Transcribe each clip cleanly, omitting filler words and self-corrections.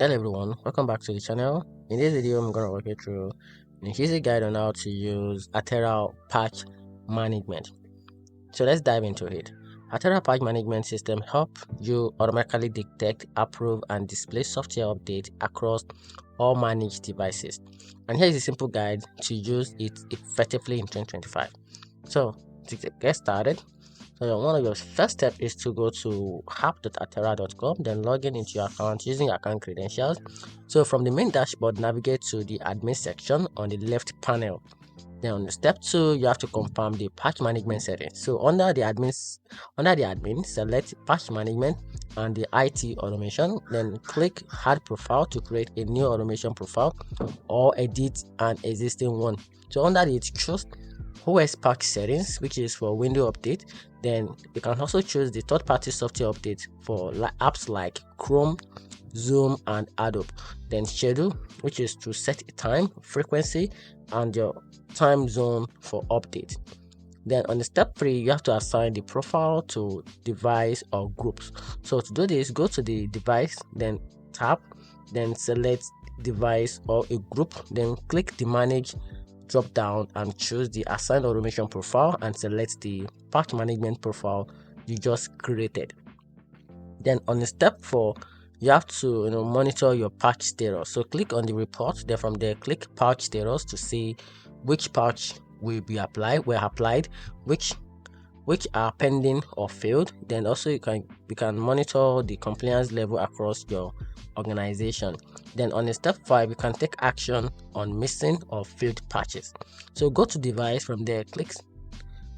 Hello everyone, welcome back to the channel. In this video, I'm going to walk you through an easy guide on how to use Atera Patch Management. So let's dive into it. Atera Patch Management system help you automatically detect, approve, and display software updates across all managed devices. And here is a simple guide to use it effectively in 2025. So to get started, so one of your first steps is to go to app.atera.com, then log in into your account using your account credentials. So from the main dashboard, navigate to the admin section on the left panel. Then on step 2, you have to confirm the patch management settings. So under the admin, select patch management and the IT automation. Then click add profile to create a new automation profile or edit an existing one. So under it, choose OS patch settings, which is for window update. Then you can also choose the third-party software update for apps like Chrome, Zoom, and Adobe. Then schedule, which is to set a time, frequency, and your time zone for update. Then on the step 3, you have to assign the profile to device or groups. So to do this, go to the device, then tap, then select device or a group, then click the manage drop down and choose the assign automation profile and select the patch management profile you just created. Then on the step 4, you have to monitor your patch status. So click on the report, then from there click patch status to see which patch will be applied, which are pending or failed. Then also you can monitor the compliance level across your organization. Then on the step 5, you can take action on missing or failed patches. So go to device, from there click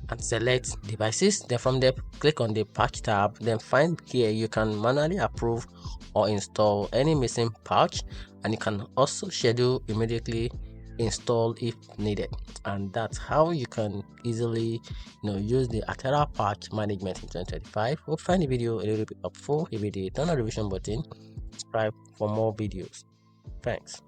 and select devices, then from there click on the patch tab, then find here you can manually approve or install any missing patch, and you can also schedule immediately install if needed. And that's how you can easily use the Atera Patch Management in 2025. Hope you find the video a little bit helpful. If you did, turn on the revision button, subscribe for more videos. Thanks.